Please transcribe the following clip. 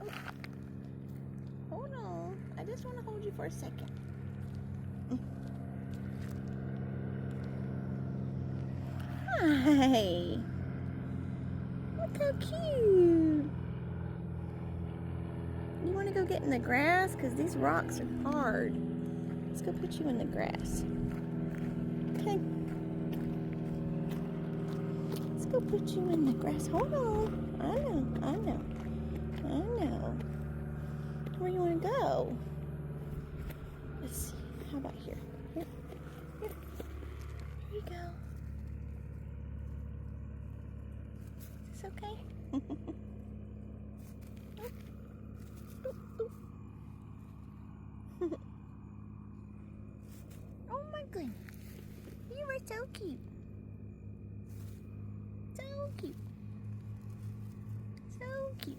Oh, oh. Hold on. I just want to hold you for a second. Hi. Look how cute. You want to go get in the grass? Because these rocks are hard. Let's go put you in the grass. Okay. Let's go put you in the grass. Hold on. I know. Where you want to go? Let's see. How about here? Here. Here you go. Is this okay? Oh my goodness. You were so cute. So cute. So cute.